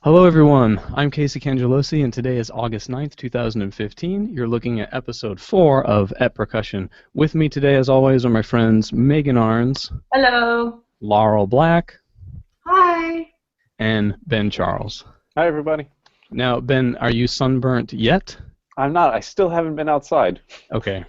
Hello everyone, I'm Casey Cangelosi and today is August 9th, 2015. You're looking at episode 4 of At Percussion. With me today as always are my friends Megan Arns. Hello. Laurel Black. Hi. And Ben Charles. Hi everybody. Now Ben, are you sunburnt yet? I'm not. I still haven't been outside. Okay.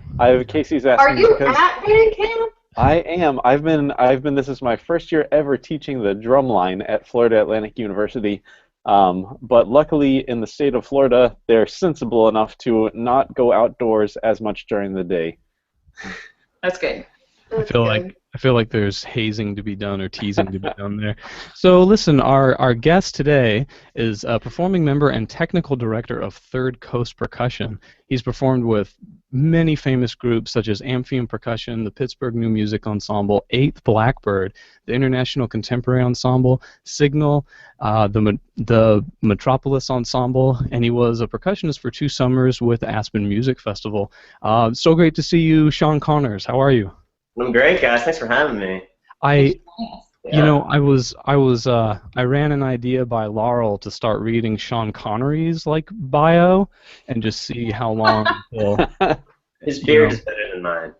Casey's asking. Are you because at band camp? I am. I've been. This is my first year ever teaching the drum line at Florida Atlantic University. But luckily, in the state of Florida, they're sensible enough to not go outdoors as much during the day. That's good. I feel like there's hazing to be done or teasing to be done there. So listen, our guest today is a performing member and technical director of Third Coast Percussion. He's performed with many famous groups such as Amphium Percussion, the Pittsburgh New Music Ensemble, Eighth Blackbird, the International Contemporary Ensemble, Signal, the Metropolis Ensemble, and he was a percussionist for 2 summers with Aspen Music Festival. So great to see you, Sean Connors. How are you? I'm great, guys. Thanks for having me. I ran an idea by Laurel to start reading Sean Connery's bio and just see how long until His beard is better than mine.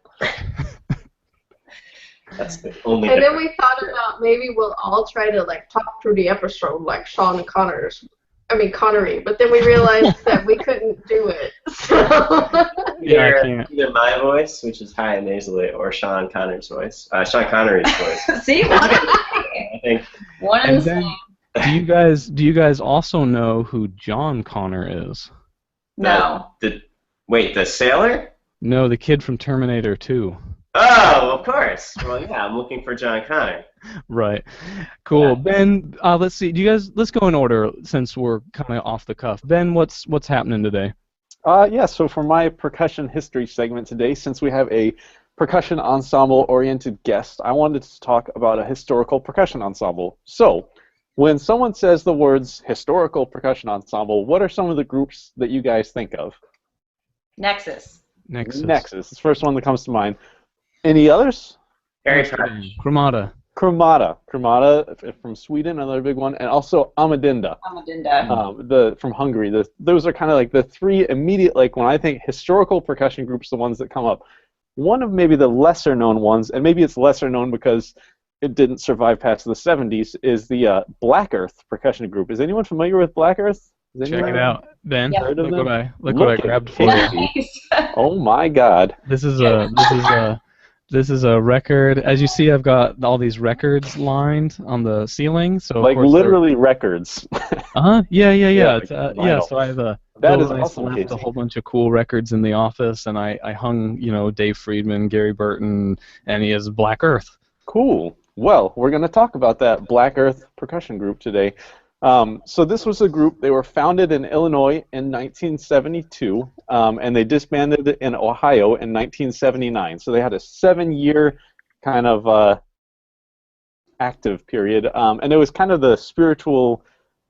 That's the only And then difference. we thought about maybe we'll all try to talk through the episode like Sean Connery, but then we realized that we couldn't do it. So Yeah, I can't. Either my voice, which is high and nasally, or Sean Connery's voice. Sean Connery's voice. See, I think. one and the same. Do you guys also know who John Connor is? No. Wait, the sailor? No, the kid from Terminator 2. Oh, of course. Well, yeah, I'm looking for John Connor. Right. Cool. Yeah. Ben, let's see. Let's go in order since we're kind of off the cuff. Ben, what's happening today? So for my percussion history segment today, since we have a percussion ensemble-oriented guest, I wanted to talk about a historical percussion ensemble. So, when someone says the words historical percussion ensemble, what are some of the groups that you guys think of? Nexus. Nexus. Nexus, the first one that comes to mind. Any others? Harry Potter. Chromata. Chromata from Sweden, another big one, and also Amadinda. From Hungary. Those are kind of like the 3 immediate, when I think historical percussion groups, the ones that come up. One of maybe the lesser known ones, and maybe it's lesser known because it didn't survive past the 70s, is the Black Earth percussion group. Is anyone familiar with Black Earth? Check it out, Ben. Yeah. Look what I grabbed for you. Nice. Oh my God! This is a record. As you see, I've got all these records lined on the ceiling. So of course literally records. Yeah. Yeah, It's, like yeah. vinyl. So I have That Bill is and I awesome, left Casey. a whole bunch of cool records in the office, and I hung Dave Friedman, Gary Burton, and he has Black Earth. Cool. Well, we're going to talk about that Black Earth percussion group today. So this was a group. They were founded in Illinois in 1972, and they disbanded in Ohio in 1979. So they had a 7-year kind of active period, and it was kind of the spiritual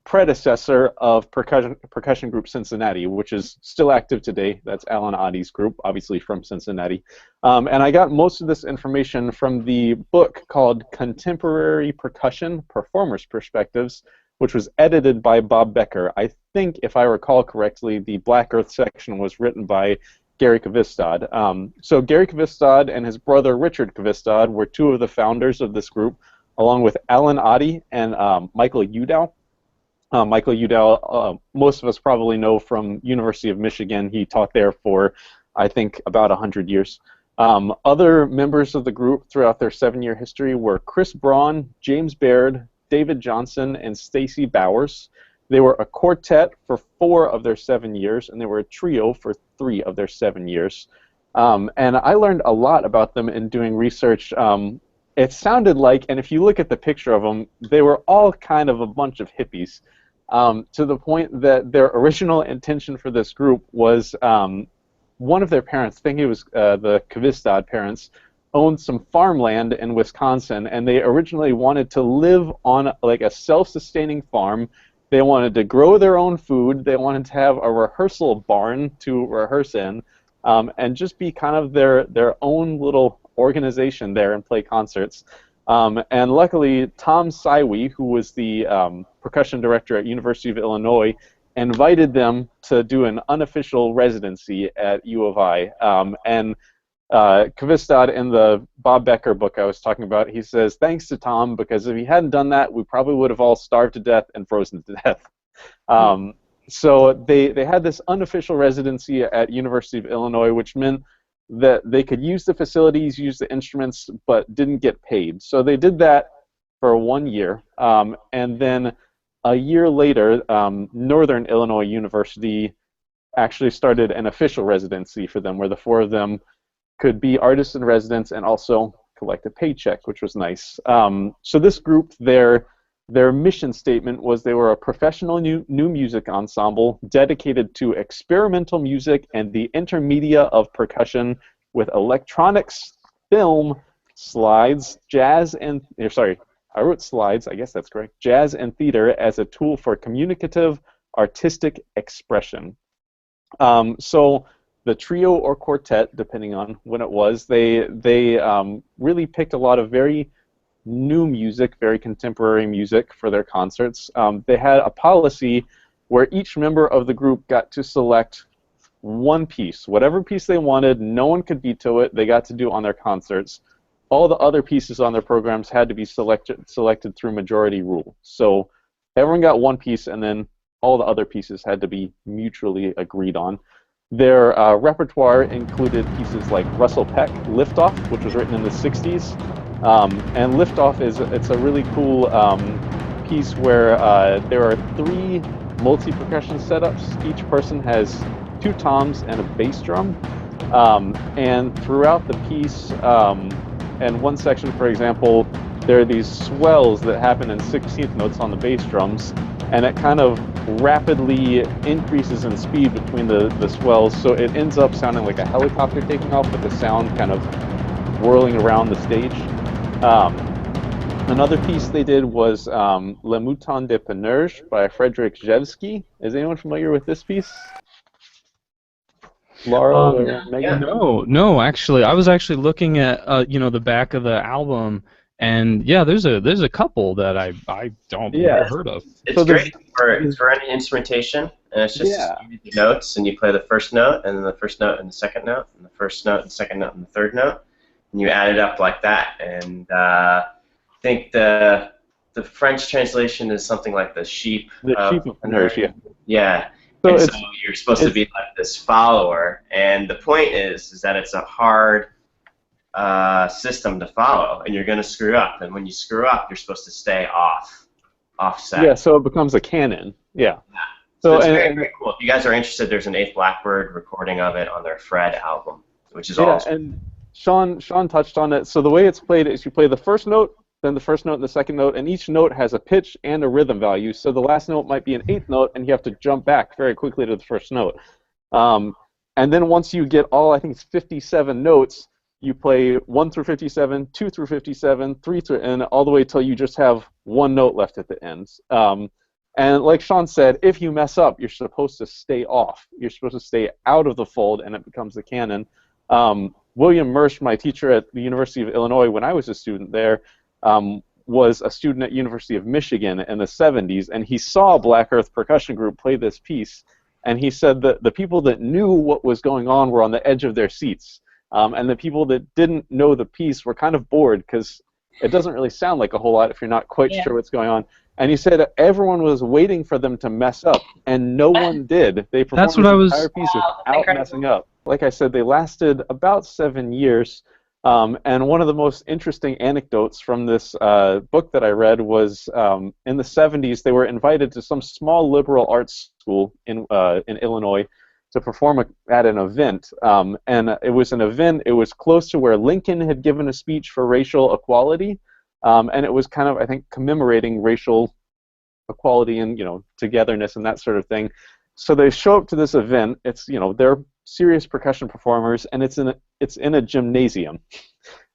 predecessor of percussion group Cincinnati, which is still active today. That's Alan Ottie's group, obviously from Cincinnati. And I got most of this information from the book called Contemporary Percussion: Performers' Perspectives, which was edited by Bob Becker. I think, if I recall correctly, the Black Earth section was written by Gary Kvistad. So Gary Kvistad and his brother Richard Kvistad were 2 of the founders of this group, along with Alan Ottie and Michael Udow. Michael Udow, most of us probably know from University of Michigan. He taught there for, I think, about 100 years. Other members of the group throughout their 7-year history were Chris Braun, James Baird, David Johnson, and Stacy Bowers. They were a quartet for 4 of their 7 years, and they were a trio for 3 of their 7 years. And I learned a lot about them in doing research. It sounded like, and if you look at the picture of them, they were all kind of a bunch of hippies, to the point that their original intention for this group was one of their parents, I think it was the Kvistad parents, owned some farmland in Wisconsin, and they originally wanted to live on a self-sustaining farm. They wanted to grow their own food. They wanted to have a rehearsal barn to rehearse in, and just be kind of their own little organization there and play concerts. And luckily, Tom Sywee, who was the percussion director at University of Illinois, invited them to do an unofficial residency at U of I. And Kvistad, in the Bob Becker book I was talking about, he says, thanks to Tom, because if he hadn't done that, we probably would have all starved to death and frozen to death. So they had this unofficial residency at University of Illinois, which meant that they could use the facilities, use the instruments, but didn't get paid. So they did that for 1 year. And then a year later, Northern Illinois University actually started an official residency for them, where the 4 of them could be artists in residence and also collect a paycheck, which was nice. So this group, their mission statement was they were a professional new music ensemble dedicated to experimental music and the intermedia of percussion with electronics, film, slides, jazz, and I wrote slides, I guess that's correct, jazz and theater as a tool for communicative, artistic expression. So the trio or quartet, depending on when it was, they really picked a lot of very new music, very contemporary music for their concerts. They had a policy where each member of the group got to select one piece. Whatever piece they wanted, no one could veto it. They got to do on their concerts. All the other pieces on their programs had to be selected through majority rule. So everyone got one piece, and then all the other pieces had to be mutually agreed on. Their repertoire included pieces like Russell Peck, Liftoff, which was written in the 60s. And Liftoff it's a really cool piece where there are 3 multi-percussion setups. Each person has 2 toms and a bass drum. And throughout the piece, and one section, for example, there are these swells that happen in 16th notes on the bass drums, and it kind of rapidly increases in speed between the swells, so it ends up sounding like a helicopter taking off with the sound kind of whirling around the stage. Another piece they did was Le Mouton de Panurge by Frederick Rzewski. Is anyone familiar with this piece? Laurel or Megan? No, actually, I was actually looking at the back of the album, and yeah, there's a couple that I don't never heard of. It's So great for any instrumentation, and it's just you read the notes, and you play the first note, and then the first note and the second note, and the first note and the second note and the third note, and you add it up like that. And I think the French translation is something like the sheep. The sheep of Panurge, yeah. Yeah. So, and so you're supposed to be like this follower, and the point is that it's a hard system to follow, and you're going to screw up. And when you screw up, you're supposed to stay offset. Yeah, so it becomes a canon. Yeah. So it's very cool. If you guys are interested, there's an 8th Blackbird recording of it on their Fred album, which is awesome. And Sean touched on it. So the way it's played is you play the first note, then the first note and the second note, and each note has a pitch and a rhythm value. So the last note might be an 8th note, and you have to jump back very quickly to the first note. And then once you get all, I think it's 57 notes, you play 1 through 57, 2 through 57, 3 through, and all the way till you just have one note left at the end. And like Sean said, if you mess up, you're supposed to stay off. You're supposed to stay out of the fold, and it becomes the canon. William Mersch, my teacher at the University of Illinois when I was a student there, was a student at University of Michigan in the 70s, and he saw Black Earth Percussion Group play this piece, and he said that the people that knew what was going on were on the edge of their seats, and the people that didn't know the piece were kind of bored because it doesn't really sound like a whole lot if you're not quite sure what's going on. And he said everyone was waiting for them to mess up, and no one did. They performed the entire piece without messing up. Like I said, they lasted about 7 years. And one of the most interesting anecdotes from this book that I read was in the 70s, they were invited to some small liberal arts school in Illinois to perform at an event. And it was an event, it was close to where Lincoln had given a speech for racial equality. And it was kind of, I think, commemorating racial equality and, togetherness and that sort of thing. So they show up to this event. It's, they're serious percussion performers, and it's in a gymnasium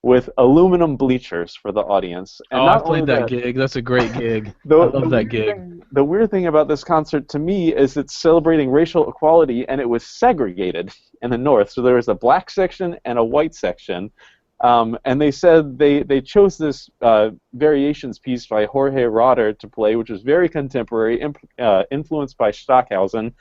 with aluminum bleachers for the audience. And I played that gig. That's a great gig. I love that gig. The weird thing about this concert to me is it's celebrating racial equality, and it was segregated in the North. So there was a black section and a white section. And they said they chose this variations piece by Jorge Roder to play, which was very contemporary, influenced by Stockhausen.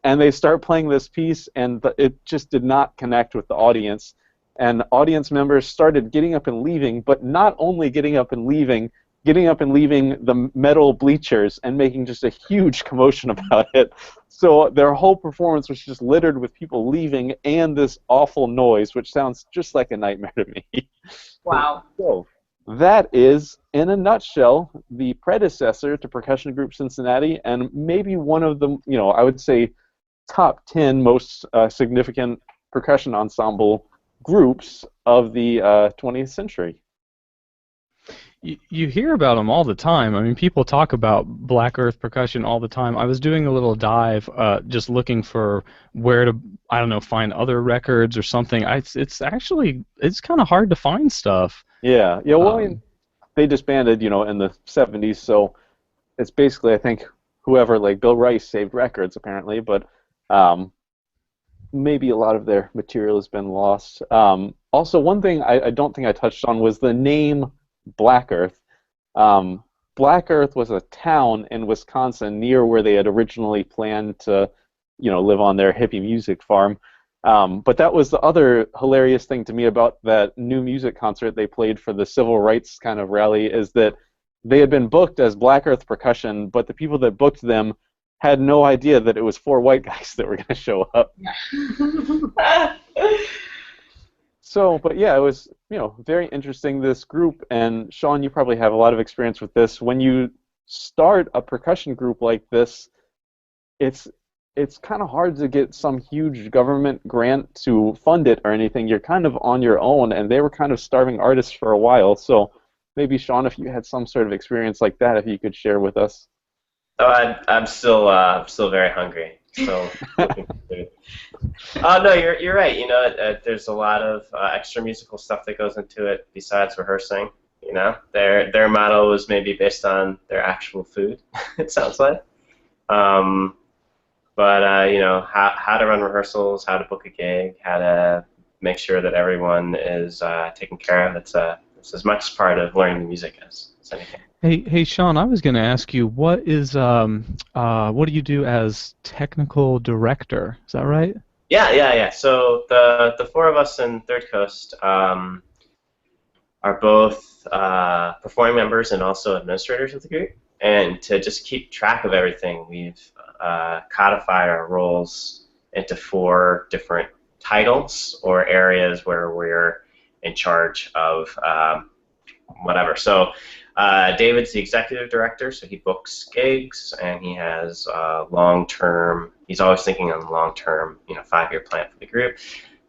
And they start playing this piece, and it just did not connect with the audience. And audience members started getting up and leaving, but not only getting up and leaving the metal bleachers and making just a huge commotion about it. So their whole performance was just littered with people leaving and this awful noise, which sounds just like a nightmare to me. Wow. So that is, in a nutshell, the predecessor to Percussion Group Cincinnati, and maybe one of the, I would say, top 10 most significant percussion ensemble groups of the 20th century. You hear about them all the time. I mean, people talk about Black Earth percussion all the time. I was doing a little dive, just looking for where to, I don't know, find other records or something. It's kind of hard to find stuff. Yeah. Well, I mean, they disbanded, in the 70s, so it's basically, I think, whoever, like Bill Rice, saved records apparently, but maybe a lot of their material has been lost. Also, one thing I don't think I touched on was the name Black Earth. Black Earth was a town in Wisconsin near where they had originally planned to, live on their hippie music farm. But that was the other hilarious thing to me about that new music concert they played for the civil rights kind of rally, is that they had been booked as Black Earth Percussion, but the people that booked them had no idea that it was 4 white guys that were going to show up. So, but yeah, it was, very interesting, this group. And Sean, you probably have a lot of experience with this. When you start a percussion group like this, it's kind of hard to get some huge government grant to fund it or anything. You're kind of on your own, and they were kind of starving artists for a while. So maybe, Sean, if you had some sort of experience like that, if you could share with us. Oh, I'm still very hungry. So looking for food. Oh no, you're right. There's a lot of extra musical stuff that goes into it besides rehearsing. Their motto was maybe based on their actual food. It sounds like. But how to run rehearsals, how to book a gig, how to make sure that everyone is taken care of. It's as much part of learning the music as anything. Hey, Sean, I was going to ask you, what do you do as technical director? Is that right? Yeah. So the 4 of us in Third Coast are both performing members and also administrators of the group. And to just keep track of everything, we've codified our roles into 4 different titles or areas where we're in charge of whatever. So David's the executive director, so he books gigs, and he has long-term, he's always thinking on long-term, 5-year plan for the group.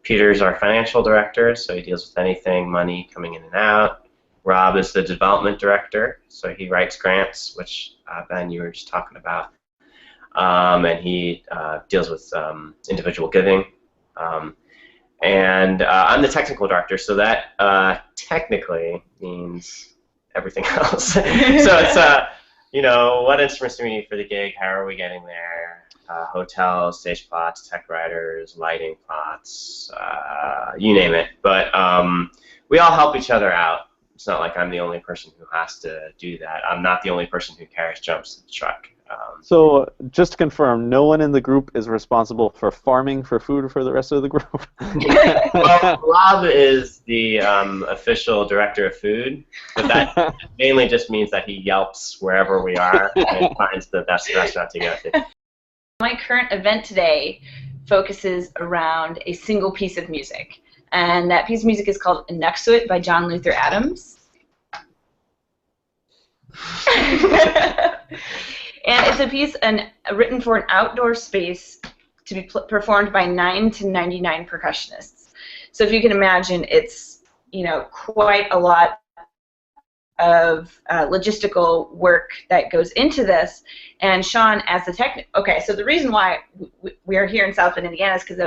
Peter's our financial director, so he deals with anything, money coming in and out. Rob is the development director, so he writes grants, which Ben, you were just talking about. And he deals with individual giving. And I'm the technical director, so that technically means everything else. So it's, what instruments do we need for the gig? How are we getting there? Hotels, stage plots, tech writers, lighting plots, you name it. But we all help each other out. It's not like I'm the only person who has to do that. I'm not the only person who carries jumps to the truck. So just to confirm, no one in the group is responsible for farming for food for the rest of the group? Well, Rob is the official director of food, but that mainly just means that he yelps wherever we are and finds the best restaurant to go to. My current event today focuses around a single piece of music, and that piece of music is called Inuksuit by John Luther Adams. And it's a piece written for an outdoor space to be performed by 9 to 99 percussionists. So if you can imagine, it's quite a lot of logistical work that goes into this. And Sean, as the okay, so the reason why we are here in South Bend, Indiana, is because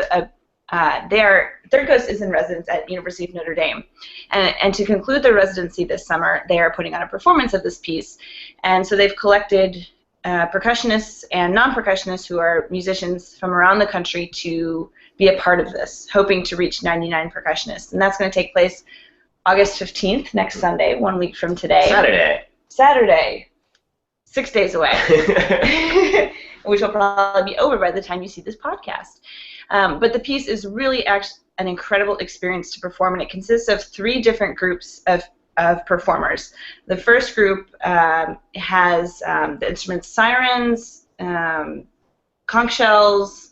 Third Coast is in residence at University of Notre Dame, and to conclude their residency this summer, they are putting on a performance of this piece, and so they've collected percussionists and non-percussionists who are musicians from around the country to be a part of this, hoping to reach 99 percussionists. And that's going to take place August 15th, next Sunday, 1 week from today. Saturday. 6 days away. Which will probably be over by the time you see this podcast. But the piece is really actually an incredible experience to perform, and it consists of 3 different groups of performers. The first group has the instruments sirens, conch shells,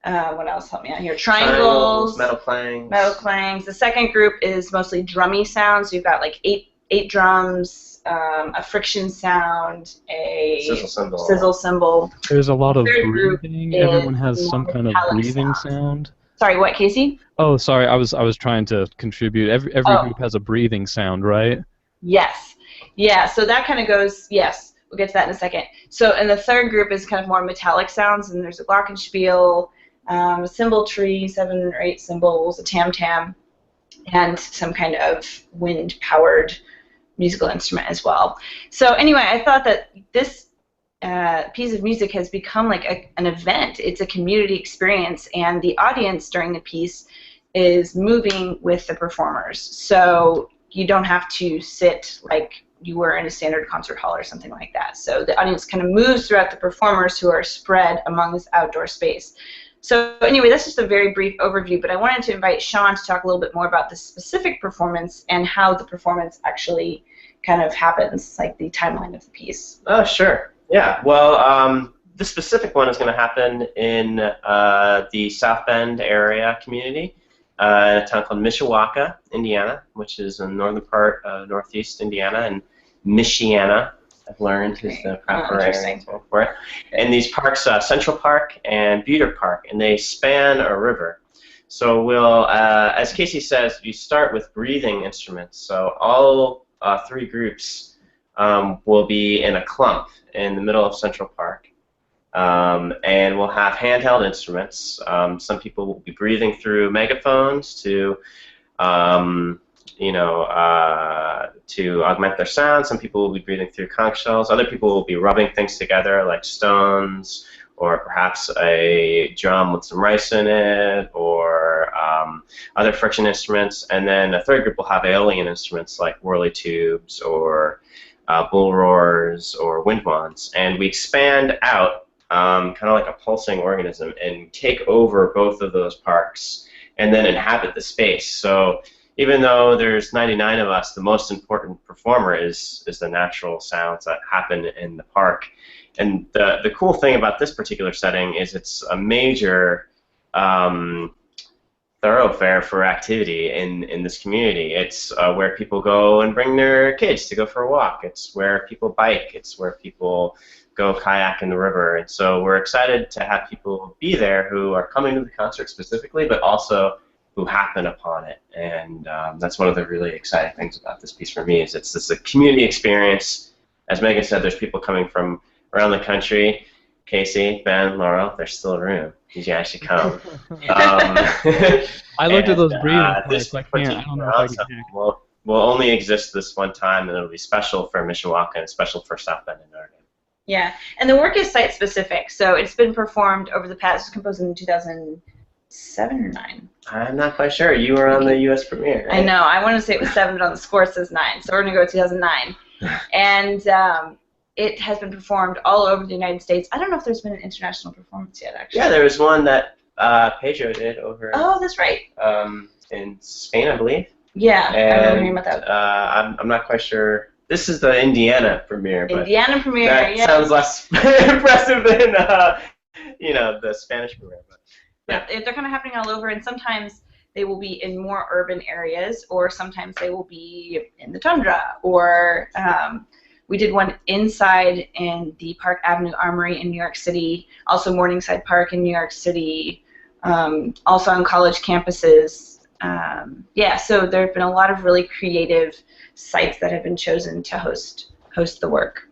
what else? Help me out here. Triangles, metal clangs. The second group is mostly drummy sounds. You've got like eight drums, a friction sound, a sizzle cymbal. There's a lot of Third breathing. Everyone has some kind of breathing sound. Sorry, what, Casey? Oh, sorry. I was trying to contribute. Every group has a breathing sound, right? Yes. Yeah. So that kind of goes. Yes, we'll get to that in a second. So, and the third group is kind of more metallic sounds, and there's a glockenspiel, a cymbal tree, 7 or 8 cymbals, a tam-tam, and some kind of wind-powered musical instrument as well. So anyway, I thought that this piece of music has become like an event. It's a community experience, and the audience during the piece is moving with the performers. So you don't have to sit like you were in a standard concert hall or something like that. So the audience kind of moves throughout the performers who are spread among this outdoor space. So anyway, that's just a very brief overview, but I wanted to invite Sean to talk a little bit more about the specific performance and how the performance actually kind of happens, like the timeline of the piece. Oh, sure. Yeah, well, the specific one is going to happen in the South Bend area community in a town called Mishawaka, Indiana, which is in the northern part of northeast Indiana, and Michiana, I've learned, is the proper area for it. And these parks, Central Park and Buter Park, and they span a river. So we'll, as Casey says, you start with breathing instruments. So all 3 groups will be in a clump in the middle of Central Park. And we'll have handheld instruments. Some people will be breathing through megaphones to to augment their sound. Some people will be breathing through conch shells. Other people will be rubbing things together like stones, or perhaps a drum with some rice in it, or other friction instruments. And then a third group will have Aeolian instruments like whirly tubes, or bull roars, or wind wands. And we expand out kind of like a pulsing organism and take over both of those parks and then inhabit the space. So even though there's 99 of us, the most important performer is the natural sounds that happen in the park. And the cool thing about this particular setting is it's a major thoroughfare for activity in this community. It's where people go and bring their kids to go for a walk. It's where people bike. It's where people go kayak in the river. And so we're excited to have people be there who are coming to the concert specifically, but also who happen upon it. And that's one of the really exciting things about this piece for me, is it's a community experience. As Megan said, there's people coming from around the country. Casey, Ben, Laurel, there's still room. You guys should come. I looked at those breathing parts. I don't know if I can will only exist this one time, and it'll be special for Mishawaka and special for South Bend and Notre Dame. Yeah, and the work is site-specific, so it's been performed over the past, it was composed in 2007 or 9. I'm not quite sure. You were on the U.S. premiere, right? I know. I want to say it was 7, but on the score it says 9, so we're going to go with 2009. And it has been performed all over the United States. I don't know if there's been an international performance yet, actually. Yeah, there was one that Pedro did over Oh, that's right. in Spain, I believe. Yeah, And, I remember hearing about that. I'm not quite sure. This is the Indiana premiere, but Indiana premiere, that yeah. sounds less impressive than the Spanish premiere. But Yeah, they're kind of happening all over, and sometimes they will be in more urban areas, or sometimes they will be in the tundra, or we did one inside in the Park Avenue Armory in New York City, also Morningside Park in New York City, also on college campuses. Yeah, so there have been a lot of really creative sites that have been chosen to host the work.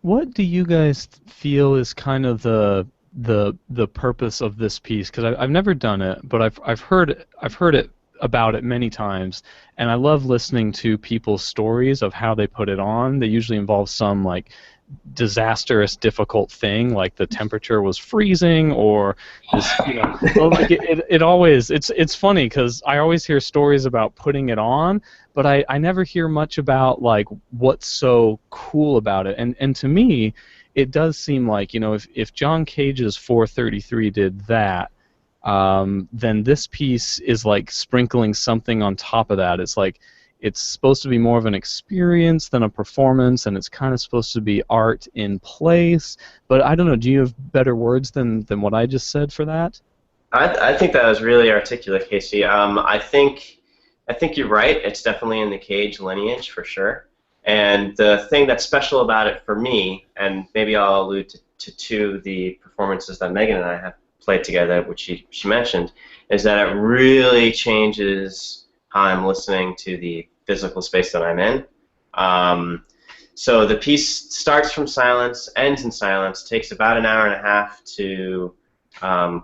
What do you guys feel is kind of the purpose of this piece? Because I've never done it, but I've heard it about it many times, and I love listening to people's stories of how they put it on. They usually involve some like disastrous, difficult thing, like the temperature was freezing, or this, well, like it always, it's funny because I always hear stories about putting it on, but I never hear much about like what's so cool about it. And to me, it does seem like, if John Cage's 433 did that, then this piece is like sprinkling something on top of that. It's like it's supposed to be more of an experience than a performance, and it's kind of supposed to be art in place. But I don't know. Do you have better words than what I just said for that? I think that was really articulate, Casey. I think you're right. It's definitely in the Cage lineage for sure. And the thing that's special about it for me, and maybe I'll allude to the performances that Megan and I have played together, which she mentioned, is that it really changes how I'm listening to the physical space that I'm in. So the piece starts from silence, ends in silence, takes about an hour and a half to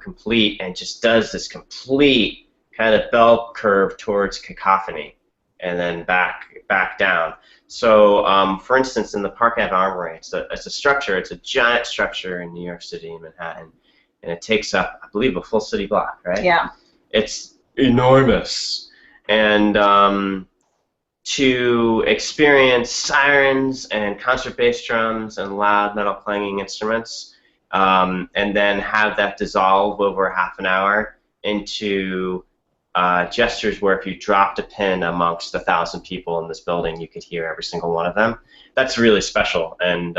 complete, and just does this complete kind of bell curve towards cacophony, and then back down. So, for instance, in the Park Ave Armory, it's a structure. It's a giant structure in New York City, in Manhattan, and it takes up, I believe, a full city block, right? Yeah. It's enormous, and to experience sirens and concert bass drums and loud metal clanging instruments, and then have that dissolve over half an hour into gestures where if you dropped a pin amongst 1,000 people in this building, you could hear every single one of them. That's really special, and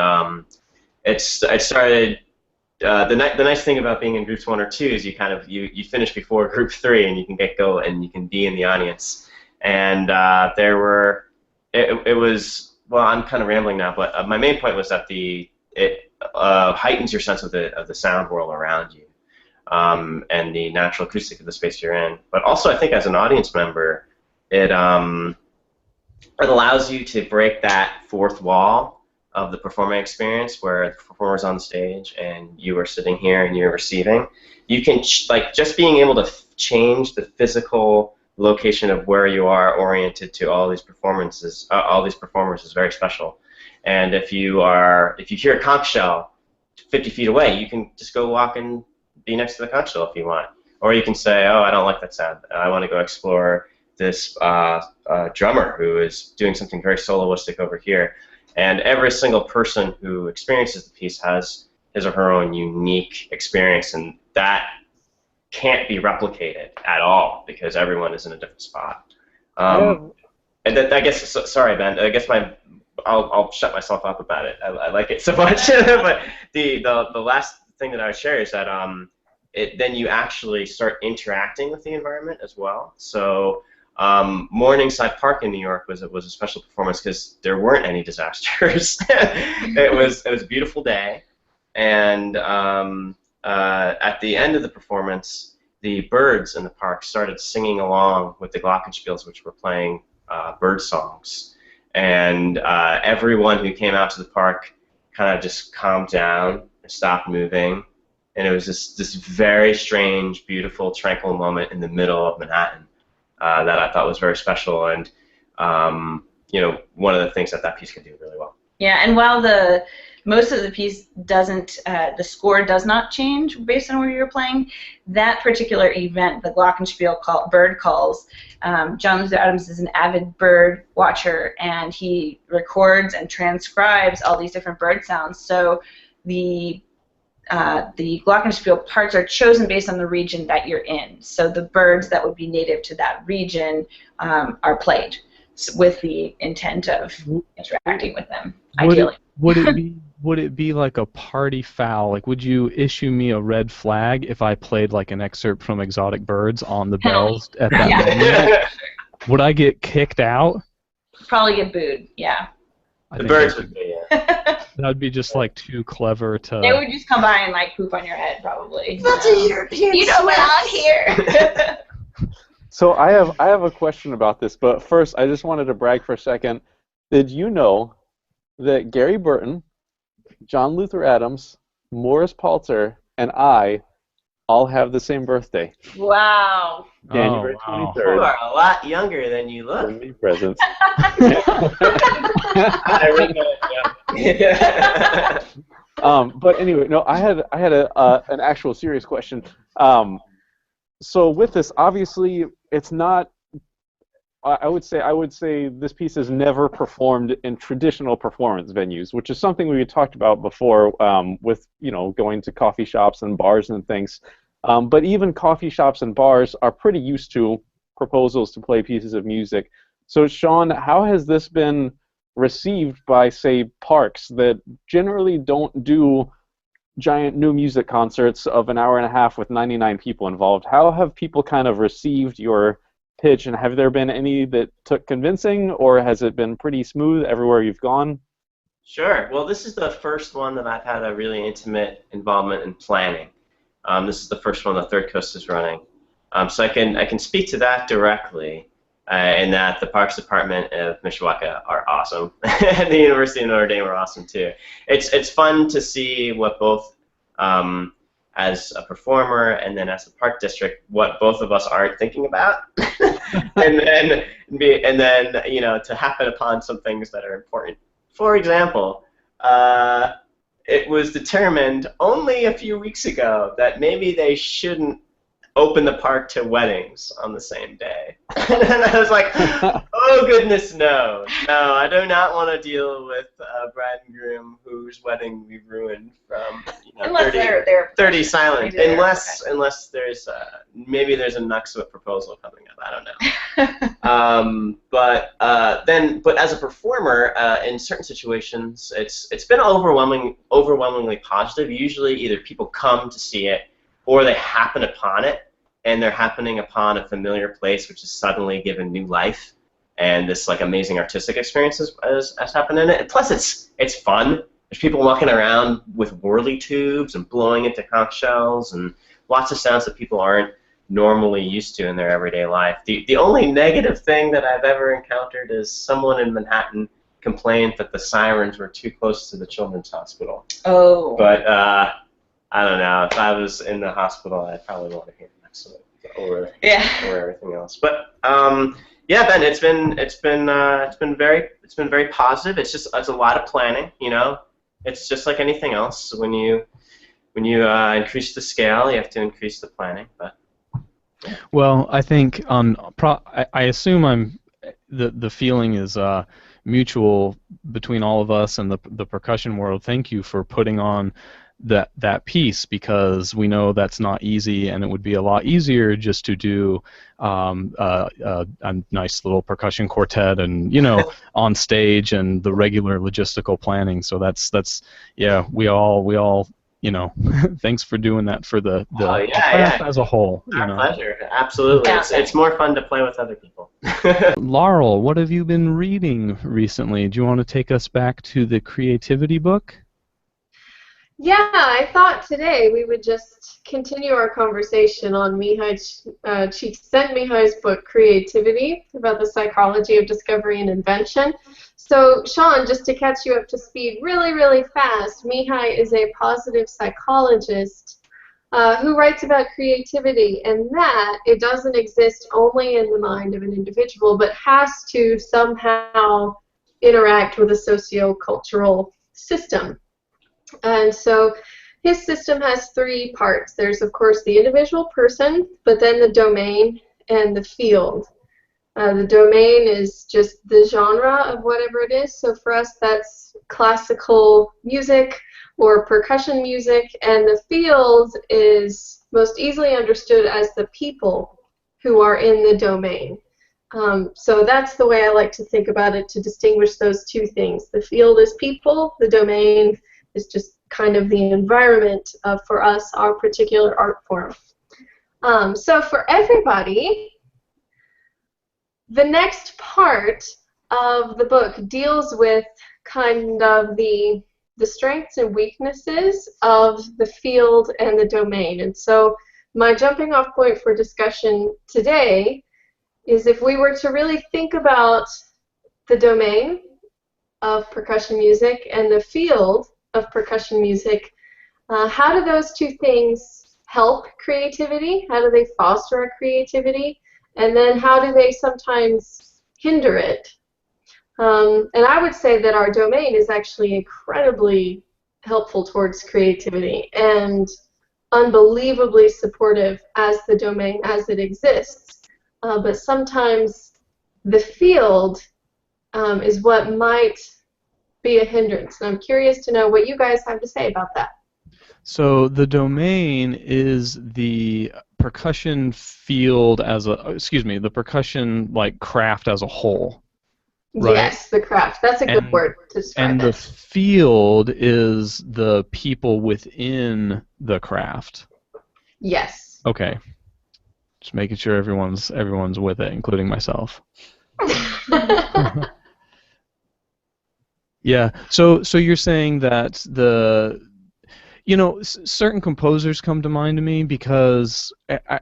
it started. The nice thing about being in groups 1 or 2 is you finish before group 3, and you can go and you can be in the audience. And it was, well, I'm kind of rambling now, but my main point was that it heightens your sense of the sound world around you, and the natural acoustic of the space you're in. But also, I think as an audience member, it allows you to break that fourth wall of the performing experience, where the performer's on stage and you are sitting here and you're receiving. You can just being able to change the physical location of where you are oriented to all these performers is very special. And if you hear a conch shell 50 feet away, you can just go walk and be next to the conch shell if you want. Or you can say, oh, I don't like that sound. I want to go explore this drummer who is doing something very soloistic over here. And every single person who experiences the piece has his or her own unique experience, and that can't be replicated at all because everyone is in a different spot. And I guess, sorry, Ben. I guess I'll shut myself up about it. I like it so much. But the last thing that I would share is that then you actually start interacting with the environment as well. So Morningside Park in New York was a special performance because there weren't any disasters. It was a beautiful day, and at the end of the performance, the birds in the park started singing along with the glockenspiels, which were playing bird songs, and everyone who came out to the park kind of just calmed down and stopped moving, and it was this very strange, beautiful, tranquil moment in the middle of Manhattan. That I thought was very special, and one of the things that piece can do really well. Yeah, and while most of the piece doesn't, the score does not change based on where you're playing, that particular event, the glockenspiel bird calls, John Luther Adams is an avid bird watcher, and he records and transcribes all these different bird sounds. So the glockenspiel parts are chosen based on the region that you're in. So the birds that would be native to that region are played with the intent of interacting with them, ideally. Would it be like a party foul? Like, would you issue me a red flag if I played like an excerpt from Exotic Birds on the bells at that moment? Would I get kicked out? Probably get booed, yeah. The birds would be, yeah. That'd be just like too clever to. They would just come by and like poop on your head, probably. That's a European. You don't belong here. So I have a question about this, but first I just wanted to brag for a second. Did you know that Gary Burton, John Luther Adams, Morris Palter, and I all have the same birthday? Wow. January Oh, wow. 23rd. You are a lot younger than you look. Bring me presents. But anyway, no, I had an actual serious question. So with this, obviously, it's not. I would say this piece is never performed in traditional performance venues, which is something we had talked about before, with going to coffee shops and bars and things. But even coffee shops and bars are pretty used to proposals to play pieces of music. So Sean, how has this been received by, say, parks that generally don't do giant new music concerts of an hour and a half with 99 people involved? How have people kind of received your pitch, and have there been any that took convincing, or has it been pretty smooth everywhere you've gone? Sure. Well, this is the first one that I've had a really intimate involvement in planning. This is the first one the Third Coast is running. So I can speak to that directly, in that the Parks Department of Mishawaka are awesome, and the University of Notre Dame are awesome too. It's fun to see what both, as a performer and then as a park district, what both of us aren't thinking about, and then to happen upon some things that are important. For example, it was determined only a few weeks ago that maybe they shouldn't open the park to weddings on the same day. And I was like, oh goodness, no. No, I do not want to deal with a bride and groom whose wedding we've ruined from Unless 30, they're 30 silent. maybe Unless there's maybe there's a Inuksuit proposal coming up. I don't know. But as a performer, in certain situations, it's been overwhelmingly positive. Usually, either people come to see it, or they happen upon it, and they're happening upon a familiar place which is suddenly given new life, and this like amazing artistic experience has happened in it. And plus, it's fun. There's people walking around with whirly tubes and blowing into conch shells and lots of sounds that people aren't normally used to in their everyday life. The only negative thing that I've ever encountered is someone in Manhattan complained that the sirens were too close to the children's hospital. Oh. But I don't know. If I was in the hospital, I'd probably want to hear next over everything else. But yeah, Ben, it's been very positive. It's a lot of planning. It's just like anything else. When you increase the scale, you have to increase the planning. But Well, I think I assume the feeling is mutual between all of us and the percussion world. Thank you for putting on that piece, because we know that's not easy, and it would be a lot easier just to do a nice little percussion quartet and on stage and the regular logistical planning. So that's yeah, we all thanks for doing that for the craft as a whole. Our pleasure, absolutely. Yeah. It's more fun to play with other people. Laurel, what have you been reading recently? Do you want to take us back to the creativity book? Yeah, I thought today we would just continue our conversation on Mihaly Csikszentmihalyi's book, Creativity, about the psychology of discovery and invention. So, Sean, just to catch you up to speed really, really fast, Mihaly is a positive psychologist who writes about creativity, and that it doesn't exist only in the mind of an individual, but has to somehow interact with a socio-cultural system. And so his system has three parts. There's, of course, the individual person, but then the domain and the field. The domain is just the genre of whatever it is. So for us, that's classical music or percussion music. And the field is most easily understood as the people who are in the domain. So that's the way I like to think about it, to distinguish those two things. The field is people, the domain is just kind of the environment of, for us, our particular art form. So for everybody, the next part of the book deals with kind of the strengths and weaknesses of the field and the domain. And so my jumping off point for discussion today is, if we were to really think about the domain of percussion music and the field of percussion music, how do those two things help creativity? How do they foster our creativity? And then how do they sometimes hinder it? And I would say that our domain is actually incredibly helpful towards creativity and unbelievably supportive as the domain as it exists. But sometimes the field is what might be a hindrance. And I'm curious to know what you guys have to say about that. So the domain is the percussion field as a, excuse me, the percussion like craft as a whole, right? Yes, the craft. That's a good word to describe And the it. field is the people within the craft. Yes. Okay. Just making sure everyone's with it, including myself. Yeah. So you're saying that certain composers come to mind to me because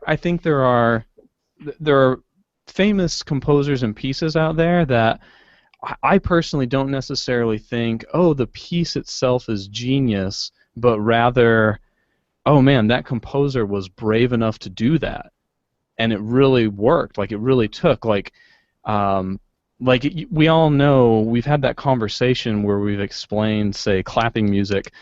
I think there are famous composers and pieces out there that I personally don't necessarily think, oh, the piece itself is genius, but rather, oh man, that composer was brave enough to do that, and it really worked. Like it really took. We all know, we've had that conversation where we've explained, say, clapping music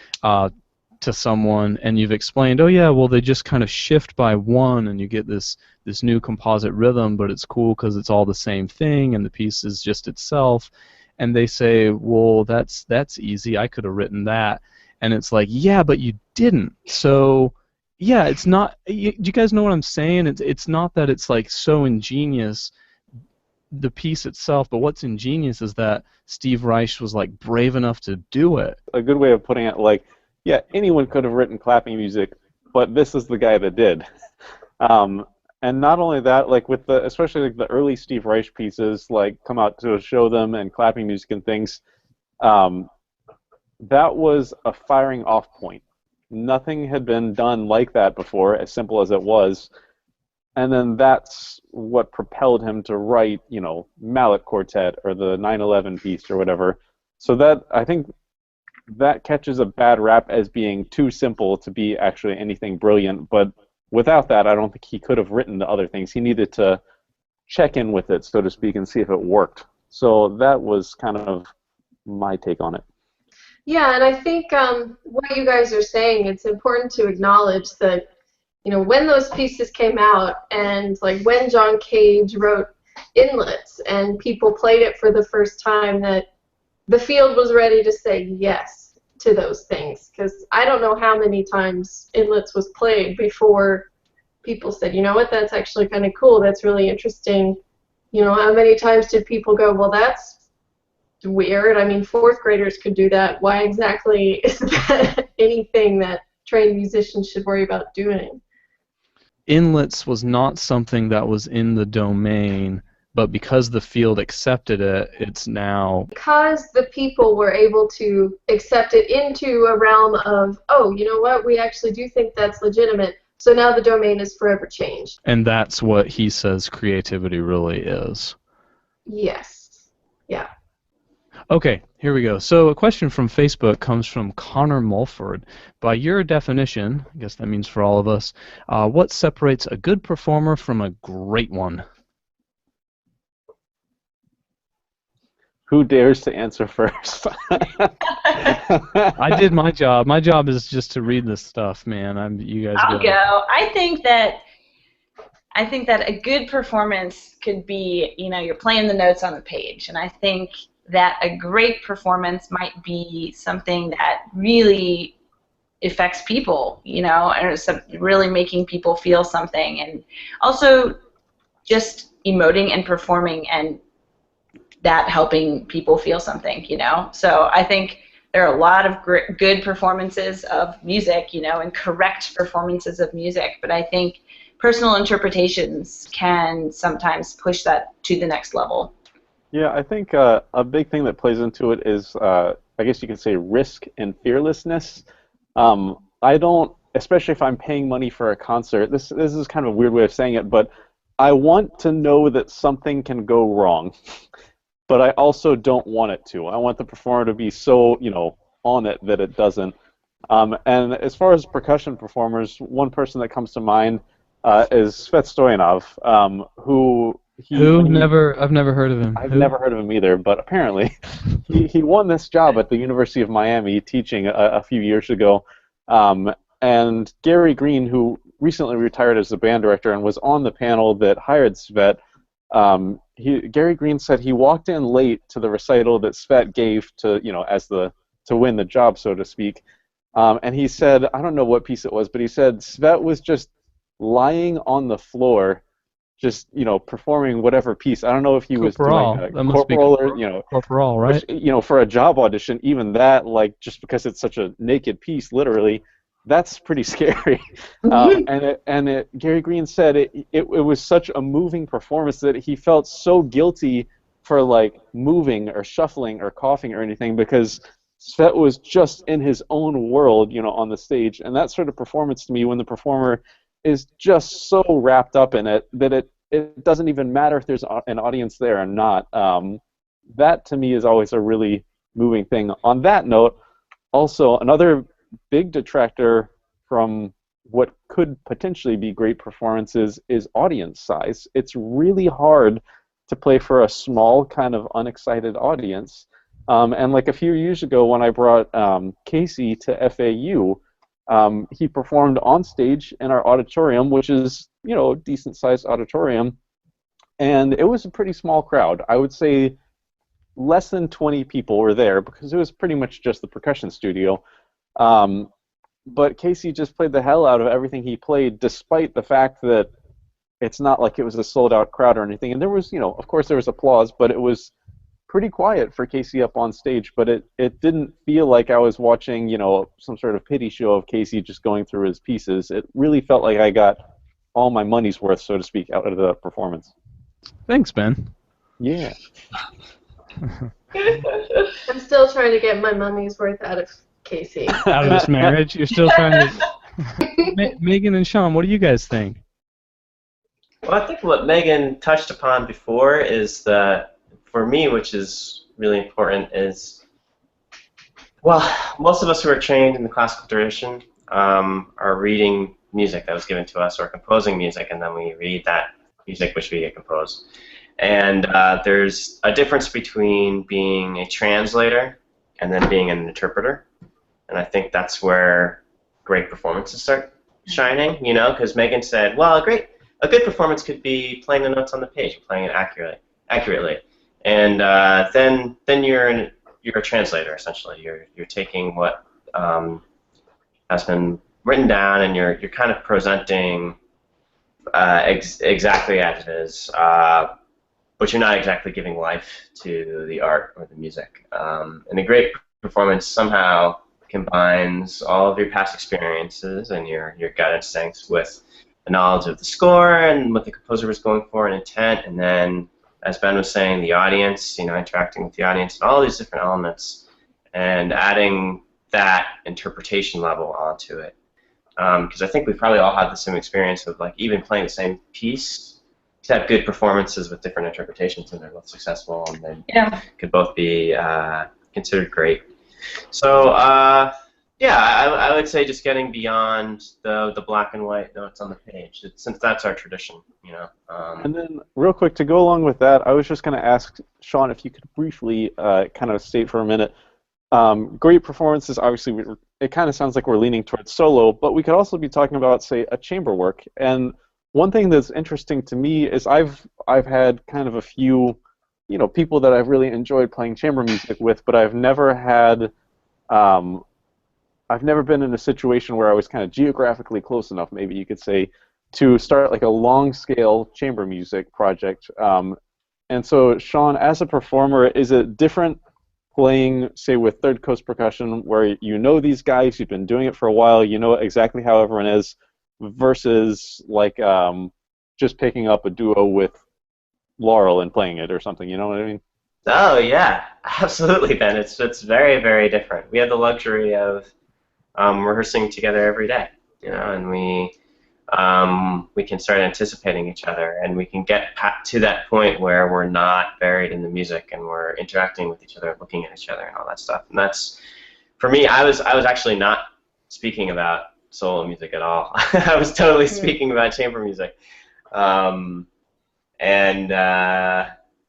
to someone, and you've explained, oh yeah, well they just kind of shift by one, and you get this new composite rhythm, but it's cool because it's all the same thing, and the piece is just itself. And they say, well, that's easy. I could have written that, and it's like, yeah, but you didn't. So yeah, it's not. Do you guys know what I'm saying? It's not that it's like so ingenious, the piece itself, but what's ingenious is that Steve Reich was like brave enough to do it. A good way of putting it, like, yeah, anyone could have written clapping music, but this is the guy that did. And not only that, like with especially like the early Steve Reich pieces, like Come Out to Show Them and clapping music and things, that was a firing off point. Nothing had been done like that before, as simple as it was. And then that's what propelled him to write, Mallet Quartet or the 9/11 piece or whatever. So that, I think, that catches a bad rap as being too simple to be actually anything brilliant. But without that, I don't think he could have written the other things. He needed to check in with it, so to speak, and see if it worked. So that was kind of my take on it. Yeah, and I think what you guys are saying, it's important to acknowledge that, when those pieces came out, and like when John Cage wrote Inlets and people played it for the first time, that the field was ready to say yes to those things. Because I don't know how many times Inlets was played before people said, you know what, that's actually kind of cool, that's really interesting. How many times did people go, well, that's weird. I mean, fourth graders could do that. Why exactly is that anything that trained musicians should worry about doing? Inlets was not something that was in the domain, but because the field accepted it, it's now... Because the people were able to accept it into a realm of, oh, you know what, we actually do think that's legitimate, so now the domain is forever changed. And that's what he says creativity really is. Yes. Yeah. Okay, here we go. So a question from Facebook comes from Conor Mulford. By your definition, I guess that means for all of us, what separates a good performer from a great one? Who dares to answer first? I did my job. My job is just to read this stuff, man. You guys I'll go. I think that a good performance could be, you're playing the notes on the page, and I think that a great performance might be something that really affects people, and really making people feel something, and also just emoting and performing and that helping people feel something, So I think there are a lot of good performances of music, and correct performances of music, but I think personal interpretations can sometimes push that to the next level. Yeah, I think a big thing that plays into it is, I guess you could say, risk and fearlessness. I don't, especially if I'm paying money for a concert, this is kind of a weird way of saying it, but I want to know that something can go wrong, but I also don't want it to. I want the performer to be so, on it that it doesn't. And as far as percussion performers, one person that comes to mind is Svet Stoyanov, who Who? when he I've never heard of him. I've Who? never heard of him either, but apparently he won this job at the University of Miami teaching a few years ago. And Gary Green, who recently retired as the band director and was on the panel that hired Svet, Gary Green said he walked in late to the recital that Svet gave to, to win the job, so to speak. And he said, I don't know what piece it was, but he said Svet was just lying on the floor, just performing whatever piece. I don't know if he was doing Corporal. a That must be corporal or corporal, right? which, for a job audition, even that, like, just because it's such a naked piece, literally, that's pretty scary. Gary Green said it was such a moving performance that he felt so guilty for like moving or shuffling or coughing or anything because Svet was just in his own world, on the stage. And that sort of performance to me, when the performer is just so wrapped up in it that it doesn't even matter if there's an audience there or not. That to me is always a really moving thing. On that note, also another big detractor from what could potentially be great performances is audience size. It's really hard to play for a small kind of unexcited audience. And like a few years ago when I brought Casey to FAU, he performed on stage in our auditorium, which is, a decent-sized auditorium, and it was a pretty small crowd. I would say less than 20 people were there because it was pretty much just the percussion studio. But Casey just played the hell out of everything he played, despite the fact that it's not like it was a sold-out crowd or anything. And there was, of course there was applause, but it was pretty quiet for Casey up on stage. But it didn't feel like I was watching, some sort of pity show of Casey just going through his pieces. It really felt like I got all my money's worth, so to speak, out of the performance. Thanks, Ben. Yeah. I'm still trying to get my money's worth out of Casey. Out of this marriage? You're still trying to... Megan and Sean, what do you guys think? Well, I think what Megan touched upon before is that, for me, which is really important, is, well, most of us who are trained in the classical tradition are reading music that was given to us, or composing music, and then we read that music which we compose. And there's a difference between being a translator and then being an interpreter. And I think that's where great performances start shining, because Megan said, well, a good performance could be playing the notes on the page, playing it accurately. And then you're a translator, essentially. You're taking what has been written down, and you're kind of presenting exactly as it is, but you're not exactly giving life to the art or the music. And a great performance somehow combines all of your past experiences and your gut instincts with the knowledge of the score and what the composer was going for, and intent, and then, as Ben was saying, the audience, interacting with the audience, and all these different elements, and adding that interpretation level onto it. Because I think we probably all had the same experience of, like, even playing the same piece, to have good performances with different interpretations, and they're both successful, and they could both be considered great. So, I would say just getting beyond the black and white notes on the page, since that's our tradition, And then, real quick, to go along with that, I was just going to ask Sean if you could briefly kind of state for a minute. Great performances, obviously, it kind of sounds like we're leaning towards solo, but we could also be talking about, say, a chamber work. And one thing that's interesting to me is I've had kind of a few, people that I've really enjoyed playing chamber music with, but I've never had, I've never been in a situation where I was kind of geographically close enough, maybe you could say, to start like a long-scale chamber music project. And so, Sean, as a performer, is it different playing, say, with Third Coast Percussion, where you know these guys, you've been doing it for a while, you know exactly how everyone is, versus like just picking up a duo with Laurel and playing it or something, you know what I mean? Oh yeah, absolutely, Ben. It's very, very different. We have the luxury of rehearsing together every day, and we can start anticipating each other, and we can get to that point where we're not buried in the music and we're interacting with each other, looking at each other, and all that stuff. And that's, for me, I was actually not speaking about solo music at all. I was totally speaking about chamber music.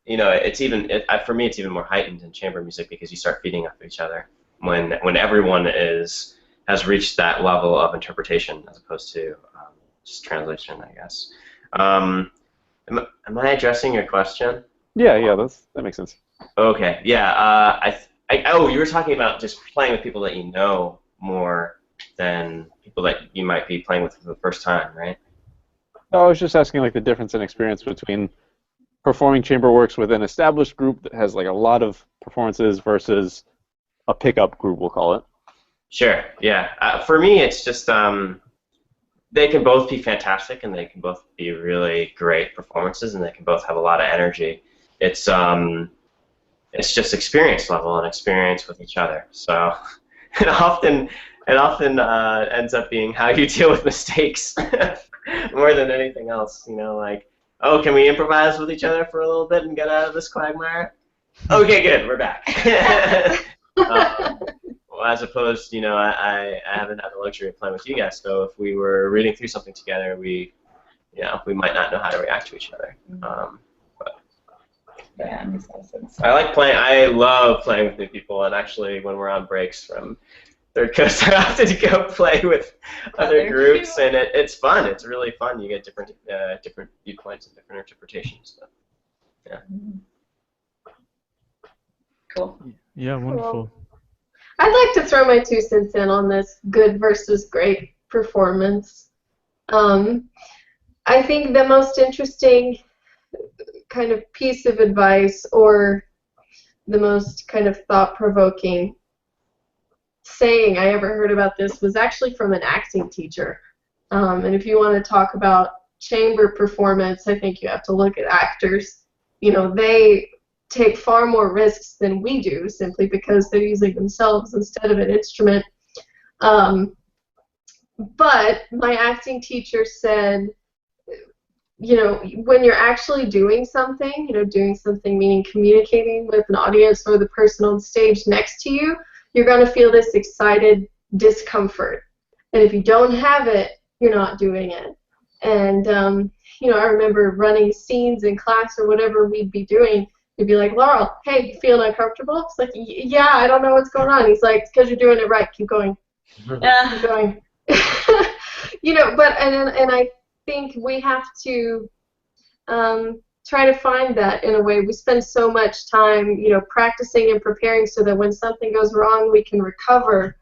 You know, it's even for me, it's even more heightened in chamber music because you start feeding off each other when everyone has reached that level of interpretation as opposed to just translation, I guess. Am I addressing your question? Yeah, that makes sense. Okay, yeah. Oh, you were talking about just playing with people that you know more than people that you might be playing with for the first time, right? No, I was just asking like the difference in experience between performing chamber works with an established group that has like a lot of performances versus a pickup group, we'll call it. Sure, yeah. For me, it's just they can both be fantastic and they can both be really great performances and they can both have a lot of energy. It's just experience level and experience with each other. So it often ends up being how you deal with mistakes more than anything else. You know, like, oh, can we improvise with each other for a little bit and get out of this quagmire? Okay, good, we're back. Well, as opposed, you know, I haven't had the luxury of playing with you guys, so if we were reading through something together, we might not know how to react to each other. Yeah, makes a lot of sense. I love playing with new people, and actually, when we're on breaks from Third Coast, I often go play with other groups, and it's fun. It's really fun. You get different viewpoints and different interpretations. So, yeah. Cool. Yeah, wonderful. Cool. I'd like to throw my 2 cents in on this good versus great performance. I think the most interesting kind of piece of advice or the most kind of thought-provoking saying I ever heard about this was actually from an acting teacher. And if you want to talk about chamber performance, I think you have to look at actors. You know, they take far more risks than we do simply because they're using themselves instead of an instrument. But my acting teacher said, you know, when you're actually doing something, you know, doing something meaning communicating with an audience or the person on stage next to you, you're going to feel this excited discomfort. And if you don't have it, you're not doing it. And, you know, I remember running scenes in class or whatever we'd be doing. He'd be like, Laurel, hey, you feeling uncomfortable? It's like, yeah, I don't know what's going on. He's like, it's because you're doing it right. Keep going. Yeah. Keep going. You know, but, and I think we have to try to find that in a way. We spend so much time, you know, practicing and preparing so that when something goes wrong, we can recover.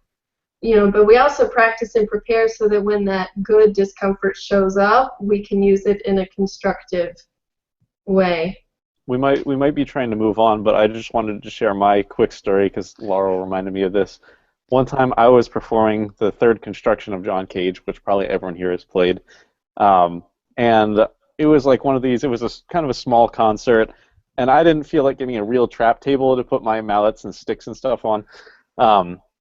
You know, but we also practice and prepare so that when that good discomfort shows up, we can use it in a constructive way. We might be trying to move on, but I just wanted to share my quick story because Laurel reminded me of this. One time I was performing the third construction of John Cage, which probably everyone here has played, and it was like one of these. It was a kind of a small concert, and I didn't feel like getting a real trap table to put my mallets and sticks and stuff on.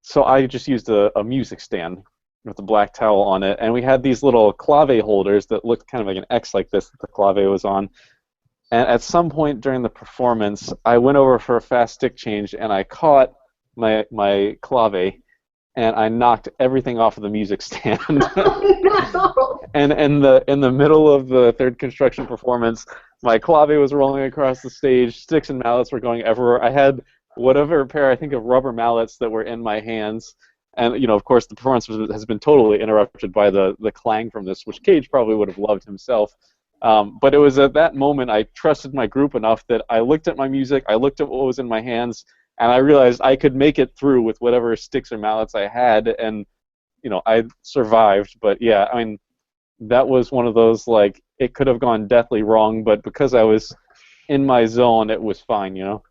So I just used a music stand with a black towel on it, and we had these little clave holders that looked kind of like an X like this that the clave was on. And at some point during the performance, I went over for a fast stick change, and I caught my clave, and I knocked everything off of the music stand. Oh, no. And in the middle of the third construction performance, my clave was rolling across the stage, sticks and mallets were going everywhere. I had whatever pair, I think, of rubber mallets that were in my hands. And, you know, of course, the performance has been totally interrupted by the clang from this, which Cage probably would have loved himself. But it was at that moment I trusted my group enough that I looked at my music, I looked at what was in my hands, and I realized I could make it through with whatever sticks or mallets I had, and, you know, I survived. But, yeah, I mean, that was one of those, like, it could have gone deathly wrong, but because I was in my zone, it was fine, you know?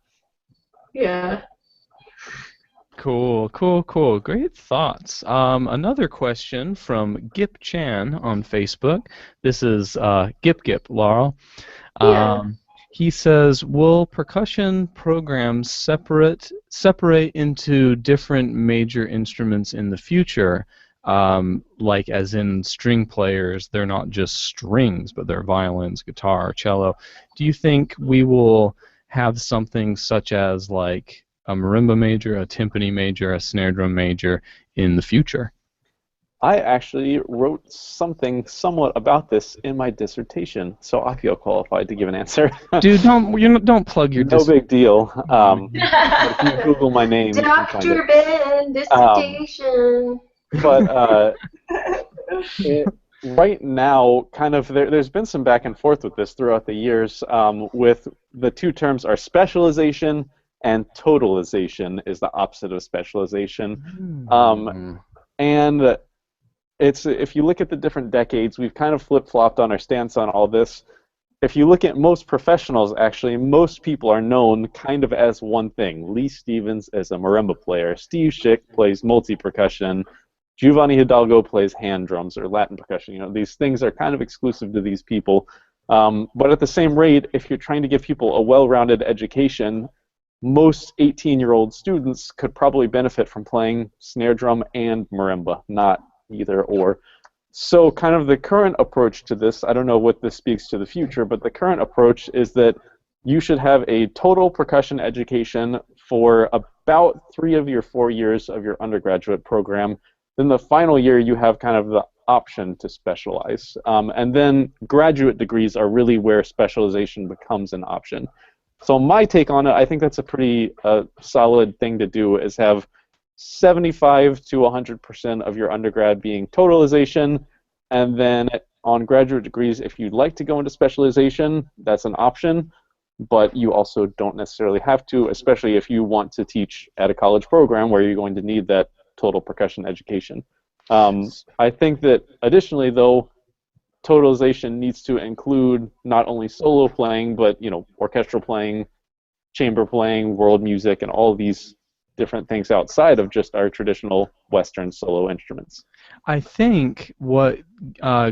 Yeah. Cool, cool, cool. Great thoughts. Another question from Gip Chan on Facebook. This is Gip, Laurel. Yeah. He says, will percussion programs separate into different major instruments in the future? Like as in string players, they're not just strings, but they're violins, guitar, cello. Do you think we will have something such as like a marimba major, a timpani major, a snare drum major in the future? I actually wrote something somewhat about this in my dissertation, so I feel qualified to give an answer. Dude, don't plug your No big deal. But if you Yeah. Google my name, you can find it. Dr. Ben, dissertation. But right now, kind of, there's been some back and forth with this throughout the years. With the two terms are specialization and totalization is the opposite of specialization. And it's, if you look at the different decades, we've kind of flip-flopped on our stance on all this. If you look at most professionals, actually, most people are known kind of as one thing. Lee Stevens is a marimba player. Steve Schick plays multi-percussion. Giovanni Hidalgo plays hand drums or Latin percussion. You know, these things are kind of exclusive to these people. But at the same rate, if you're trying to give people a well-rounded education, most 18-year-old students could probably benefit from playing snare drum and marimba, not either or. So kind of the current approach to this, I don't know what this speaks to the future, but the current approach is that you should have a total percussion education for about 3 of your 4 years of your undergraduate program. Then the final year you have kind of the option to specialize. And then graduate degrees are really where specialization becomes an option. So my take on it, I think that's a pretty solid thing to do, is have 75 to 100% of your undergrad being totalization, and then on graduate degrees, if you'd like to go into specialization, that's an option, but you also don't necessarily have to, especially if you want to teach at a college program where you're going to need that total percussion education. I think that additionally, though, totalization needs to include not only solo playing, but orchestral playing, chamber playing, world music, and all of these different things outside of just our traditional Western solo instruments. I think what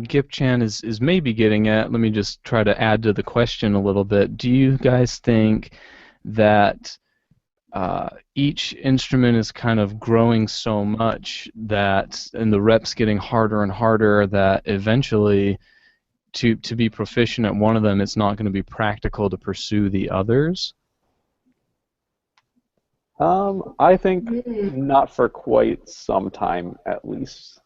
Gip Chan is maybe getting at, let me just try to add to the question a little bit. Do you guys think that each instrument is kind of growing so much that, and the reps getting harder and harder, that eventually to be proficient at one of them, it's not going to be practical to pursue the others? I think not for quite some time, at least.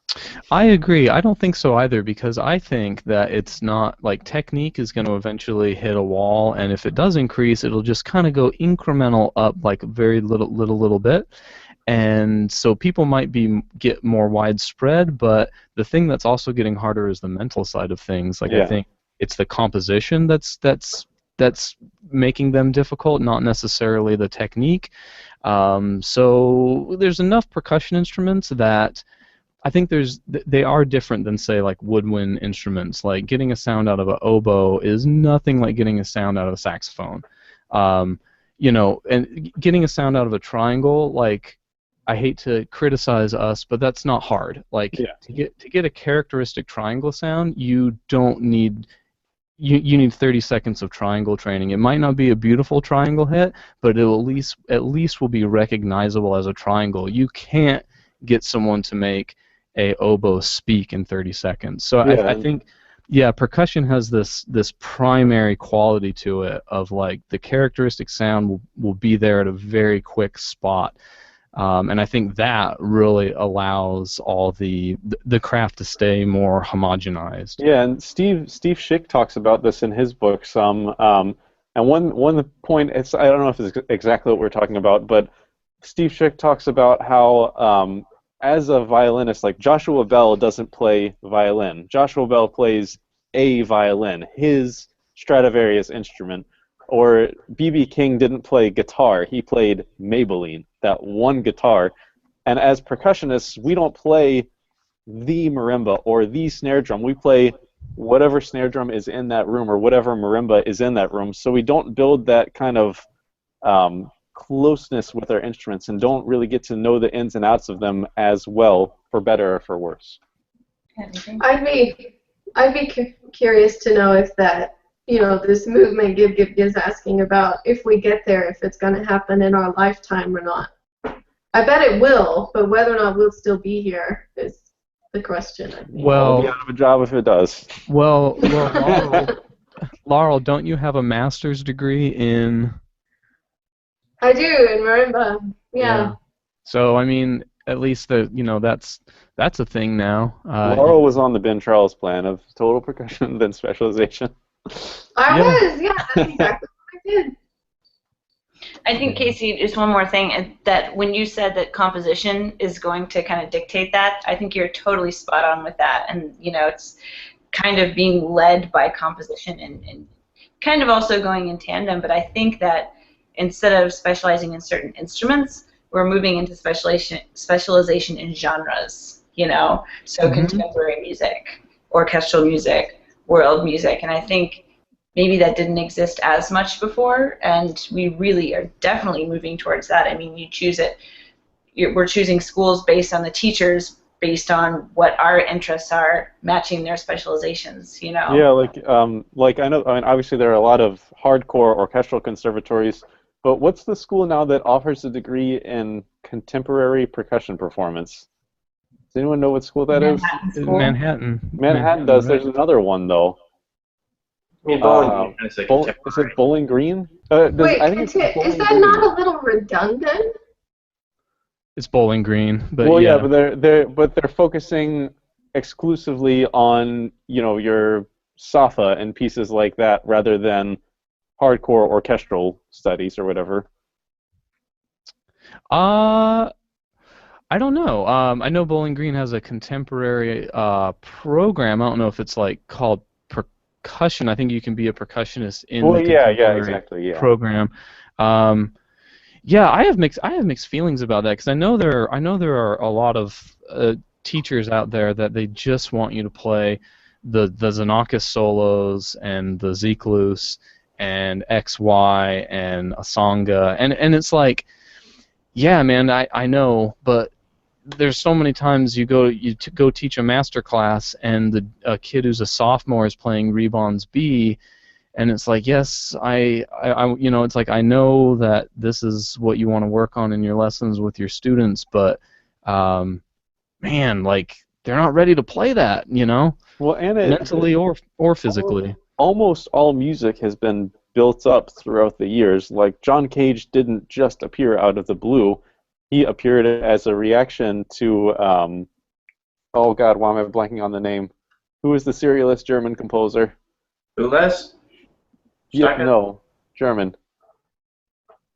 I agree. I don't think so either, because I think that it's not, like, technique is going to eventually hit a wall, and if it does increase, it'll just kind of go incremental up, like very little bit. And so people might get more widespread, but the thing that's also getting harder is the mental side of things. Like, yeah. I think it's the composition that's making them difficult, not necessarily the technique. So there's enough percussion instruments that I think they are different than, say, like woodwind instruments. Like, getting a sound out of an oboe is nothing like getting a sound out of a saxophone. And getting a sound out of a triangle, like, I hate to criticize us, but that's not hard. Like, to get a characteristic triangle sound, you don't need you need 30 seconds of triangle training. It might not be a beautiful triangle hit, but it will at least will be recognizable as a triangle. You can't get someone to make a oboe speak in 30 seconds. So I think, percussion has this primary quality to it of, like, the characteristic sound will be there at a very quick spot. And I think that really allows all the craft to stay more homogenized. Yeah, and Steve Schick talks about this in his book some. And one point, I don't know if it's exactly what we're talking about, but Steve Schick talks about how as a violinist, like, Joshua Bell doesn't play violin. Joshua Bell plays a violin, his Stradivarius instrument. Or B.B. King didn't play guitar, he played Maybelline, that one guitar. And as percussionists, we don't play the marimba or the snare drum. We play whatever snare drum is in that room or whatever marimba is in that room. So we don't build that kind of closeness with our instruments and don't really get to know the ins and outs of them as well, for better or for worse. I'd be curious to know if that, this movement Gib is asking about, if we get there, if it's going to happen in our lifetime or not. I bet it will, but whether or not we'll still be here is the question, I think. Well, I'll be out of a job if it does. Well, Laurel, don't you have a master's degree in... I do, in marimba, yeah. So, I mean, at least that's a thing now. Laurel was on the Ben Charles plan of total percussion, then specialization. I Yeah. was, yeah, that's exactly what I did. I think, Casey, just one more thing, that when you said that composition is going to kind of dictate that, I think you're totally spot on with that. And, it's kind of being led by composition and kind of also going in tandem. But I think that instead of specializing in certain instruments, we're moving into specialization in genres, so contemporary music, orchestral music, world music. And I think maybe that didn't exist as much before, and we really are definitely moving towards that. I mean, you choose it. We're choosing schools based on the teachers, based on what our interests are, matching their specializations. Yeah, like I know. I mean, obviously there are a lot of hardcore orchestral conservatories, but what's the school now that offers a degree in contemporary percussion performance? Does anyone know what school that is? Manhattan School. Manhattan does. right? There's another one though. I mean, Bowling Green is a Is it contemporary. Bowling Green? Wait, I think it's is Bowling that Green. not a little redundant? It's Bowling Green, but Well, yeah. but they're focusing exclusively on your Safa and pieces like that rather than hardcore orchestral studies or whatever. I don't know. I know Bowling Green has a contemporary program. I don't know if it's like called percussion. I think you can be a percussionist in the contemporary exactly, yeah. program. Yeah, I have mixed feelings about that, because I know there are a lot of teachers out there that they just want you to play the Xenakis solos and the Zeklus and XY and Asanga, and it's like, yeah, man, I know, but there's so many times you go teach a master class and a kid who's a sophomore is playing Rebon's B, and it's like, yes, it's like, I know that this is what you want to work on in your lessons with your students, but man, like, they're not ready to play that, Well, and mentally or physically. Almost all music has been built up throughout the years. Like, John Cage didn't just appear out of the blue. He appeared as a reaction to, oh God, why am I blanking on the name? Who is the serialist German composer? Boulez? Yeah, no, German.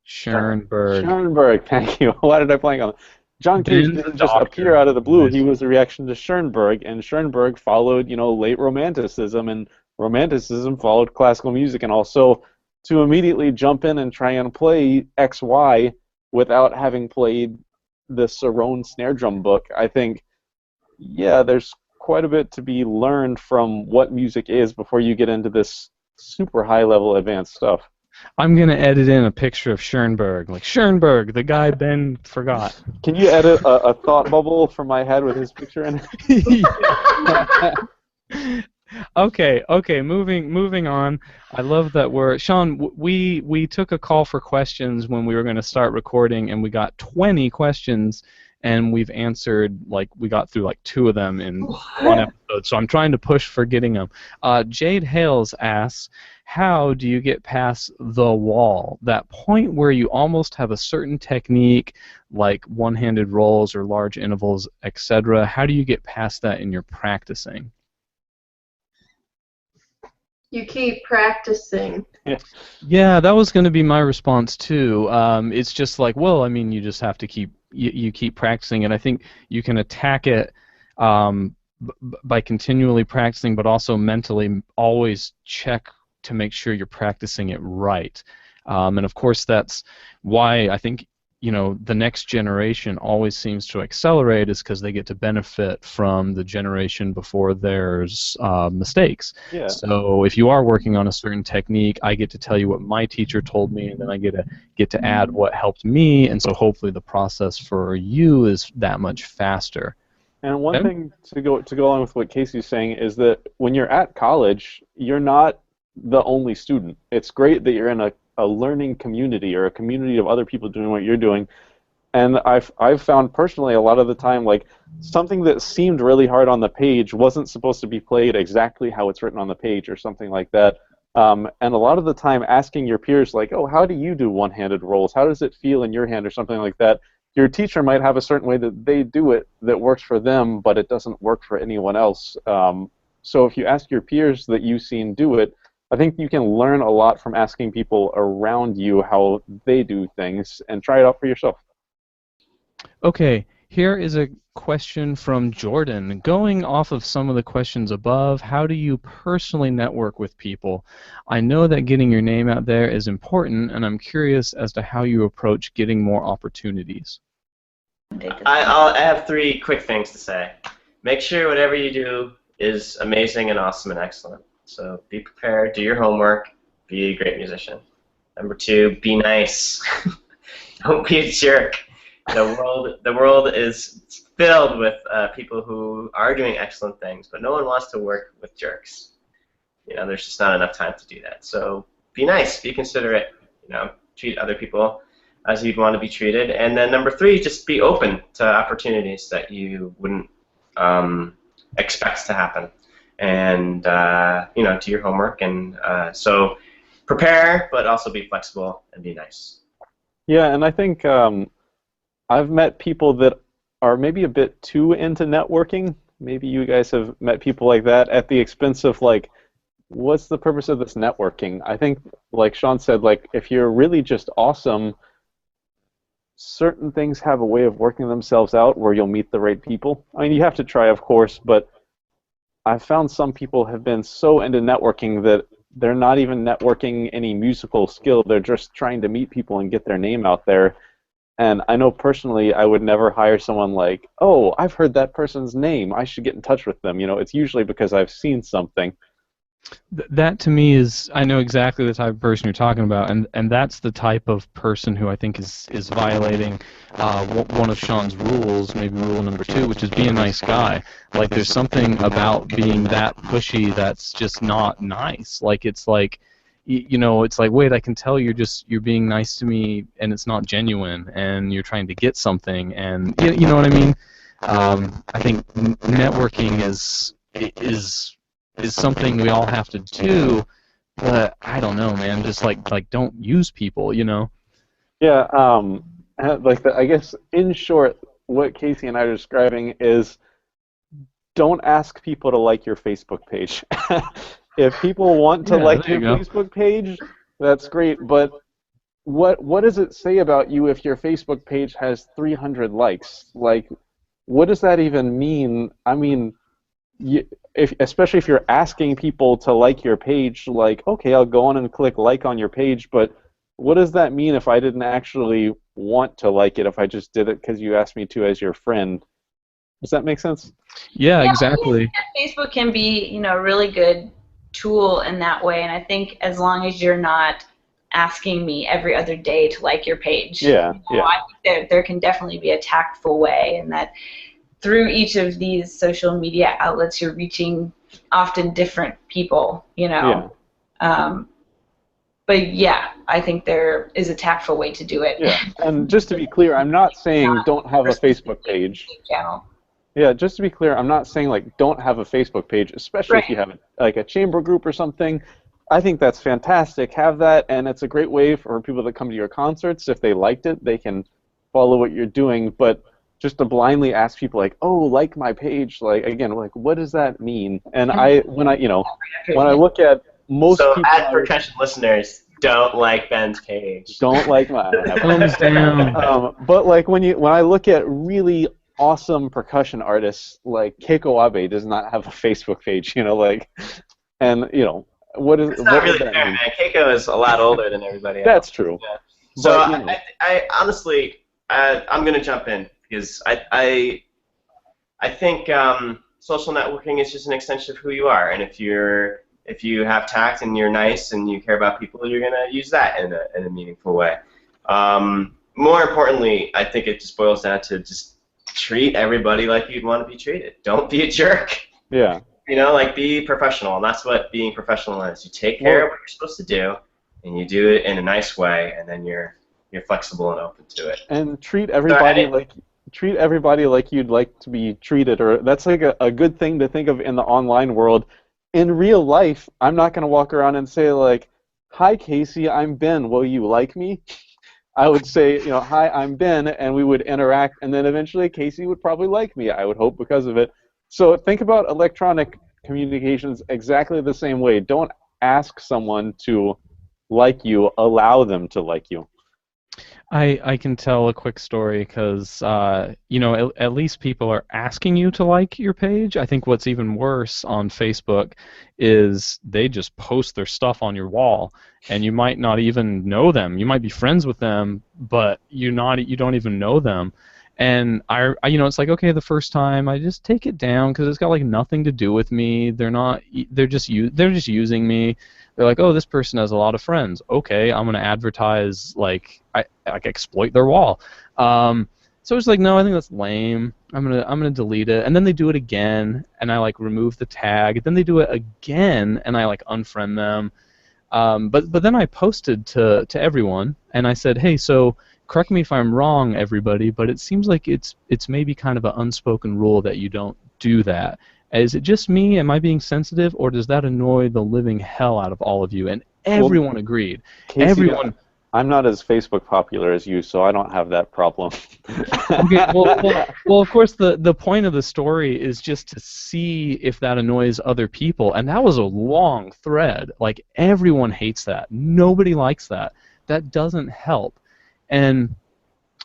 Schoenberg. Schoenberg, thank you. Why did I blank on it? John Cage didn't just appear out of the blue. He was a reaction to Schoenberg, and Schoenberg followed, late Romanticism, and Romanticism followed classical music, and also to immediately jump in and try and play XY without having played the Cerrone snare drum book. I think, yeah, there's quite a bit to be learned from what music is before you get into this super high-level advanced stuff. I'm going to edit in a picture of Schoenberg. Like, Schoenberg, the guy Ben forgot. Can you edit a thought bubble from my head with his picture in it? Okay, moving on. I love that Sean, we took a call for questions when we were going to start recording, and we got 20 questions, and we've answered, we got through 2 of them in one episode, so I'm trying to push for getting them. Jade Hails asks, how do you get past the wall, that point where you almost have a certain technique, like one-handed rolls or large intervals, etc.? How do you get past that in your practicing? You keep practicing. Yeah, that was going to be my response too. It's just like, well, I mean, you just have to keep practicing, and I think you can attack it by continually practicing, but also mentally always check to make sure you're practicing it right. And of course, that's why I think the next generation always seems to accelerate, is because they get to benefit from the generation before there's mistakes. Yeah. So if you are working on a certain technique, I get to tell you what my teacher told me, and then I get to add what helped me, and so hopefully the process for you is that much faster. And one thing to go along with what Casey's saying is that when you're at college, you're not the only student. It's great that you're in a learning community, or a community of other people doing what you're doing. And I've found personally a lot of the time, something that seemed really hard on the page wasn't supposed to be played exactly how it's written on the page, or something like that. And a lot of the time asking your peers, oh, how do you do one-handed rolls? How does it feel in your hand, or something like that? your teacher might have a certain way that they do it that works for them, but it doesn't work for anyone else. So if you ask your peers that you've seen do it, I think you can learn a lot from asking people around you how they do things and try it out for yourself. Okay, here is a question from Jordan. Going off of some of the questions above, how do you personally network with people? I know that getting your name out there is important, and I'm curious as to how you approach getting more opportunities. I have 3 quick things to say. Make sure whatever you do is amazing and awesome and excellent. So be prepared, do your homework, be a great musician. Number 2, be nice. Don't be a jerk. The world is filled with people who are doing excellent things, but no one wants to work with jerks. There's just not enough time to do that. So be nice, be considerate. Treat other people as you'd want to be treated. And then number 3, just be open to opportunities that you wouldn't expect to happen. And do your homework. And so prepare, but also be flexible and be nice. Yeah, and I think I've met people that are maybe a bit too into networking. Maybe you guys have met people like that at the expense of, like, what's the purpose of this networking? I think, like Sean said, like, if you're really just awesome, certain things have a way of working themselves out where you'll meet the right people. I mean, you have to try, of course, but I've found some people have been so into networking that they're not even networking any musical skill. They're just trying to meet people and get their name out there. And I know personally I would never hire someone like, oh, I've heard that person's name, I should get in touch with them. It's usually because I've seen something. That to me is, I know exactly the type of person you're talking about, and that's the type of person who I think is violating one of Sean's rules, maybe rule number 2, which is be a nice guy. Like, there's something about being that pushy that's just not nice. Like, it's like, it's like, wait, I can tell you're being nice to me, and it's not genuine, and you're trying to get something, and you know what I mean? I think networking is something we all have to do, but I don't know, man. Just like don't use people, Yeah, I guess in short, what Casey and I are describing is don't ask people to like your Facebook page. If people want to like your Facebook page, that's great, but what does it say about you if your Facebook page has 300 likes? Like, what does that even mean? I mean, especially if you're asking people to like your page, like, okay, I'll go on and click like on your page, but what does that mean if I didn't actually want to like it, if I just did it because you asked me to as your friend? Does that make sense? Yeah, exactly. Facebook can be, a really good tool in that way, and I think as long as you're not asking me every other day to like your page, yeah. I think there can definitely be a tactful way, and that through each of these social media outlets, you're reaching often different people, Yeah. But yeah, I think there is a tactful way to do it. Yeah, and just to be clear, I'm not saying don't have a Facebook page. Channel. Yeah, just to be clear, I'm not saying like don't have a Facebook page, especially if you have like a chamber group or something. I think that's fantastic. Have that, and it's a great way for people that come to your concerts. If they liked it, they can follow what you're doing. But just to blindly ask people like, oh, like my page, like, again, like, what does that mean? And when I look at most people, at Percussion listeners, don't like Ben's page. Don't like mine. Thumbs down. But like when I look at really awesome percussion artists, like Keiko Abe does not have a Facebook page, and what is? It's not really fair, man. Keiko is a lot older than everybody else. That's true. Yeah. So I honestly, I'm gonna jump in because I think social networking is just an extension of who you are, and if you have tact and you're nice and you care about people, you're gonna use that in a meaningful way. More importantly, I think it just boils down to just treat everybody like you'd want to be treated. Don't be a jerk. Yeah. Be professional, and that's what being professional is. You take care of what you're supposed to do, and you do it in a nice way, and then you're flexible and open to it. And treat everybody like you'd like to be treated, or that's like a good thing to think of in the online world. In real life, I'm not going to walk around and say like, "Hi, Casey, I'm Ben. Will you like me?" I would say, you know, hi, I'm Ben, and we would interact, and then eventually Casey would probably like me, I would hope, because of it. So think about electronic communications exactly the same way. Don't ask someone to like you, allow them to like you. I can tell a quick story because, you know, at least people are asking you to like your page. I think what's even worse on Facebook is they just post their stuff on your wall, and you might not even know them. You might be friends with them, but you don't even know them. And you know, it's like, okay, the first time I just take it down because it's got like nothing to do with me. They're just using me. They're like, oh, this person has a lot of friends. Okay, I'm gonna advertise, like I exploit their wall. So it's like, no, I think that's lame. I'm gonna delete it. And then they do it again, and I like remove the tag. Then they do it again, and I like unfriend them. But then I posted to everyone, and I said, hey, so correct me if I'm wrong, everybody, but it seems like it's maybe kind of an unspoken rule that you don't do that. Is it just me? Am I being sensitive, or does that annoy the living hell out of all of you? And everyone agreed. Casey, Everyone. I'm not as Facebook popular as you, so I don't have that problem. Okay, well, of course, the point of the story is just to see if that annoys other people, and that was a long thread. Like, everyone hates that. Nobody likes that. That doesn't help. And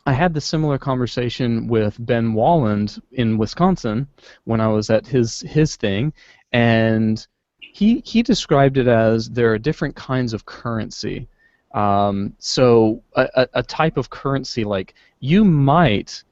I had the similar conversation with Ben Walland in Wisconsin when I was at his thing, and he described it as there are different kinds of currency. So a type of currency, like you might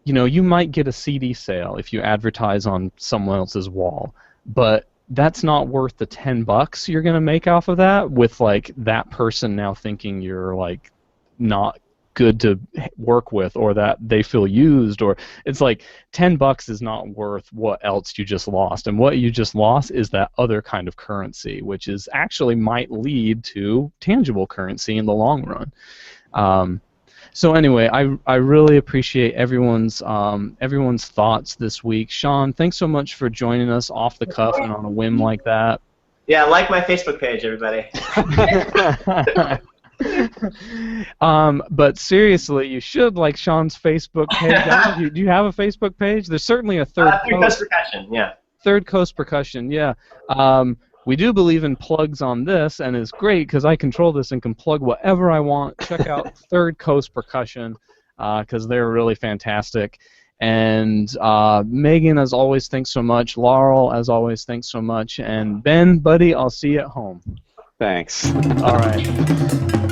get a CD sale if you advertise on someone else's wall, but that's not worth the $10 you're gonna make off of that, with like that person now thinking you're like not good to work with, or that they feel used, or it's like $10 is not worth what else you just lost, and what you just lost is that other kind of currency, which is actually might lead to tangible currency in the long run. So anyway, I really appreciate everyone's thoughts this week. Sean, thanks so much for joining us off the cuff and on a whim like that. Yeah, like my Facebook page, everybody. But seriously, you should like Sean's Facebook page. Do you have a Facebook page? There's certainly a Third Coast Percussion, yeah. Third Coast Percussion, yeah. We do believe in plugs on this, and it's great because I control this and can plug whatever I want. Check out Third Coast Percussion because they're really fantastic. And Megan, as always, thanks so much. Laurel, as always, thanks so much. And Ben, buddy, I'll see you at home. Thanks. All right.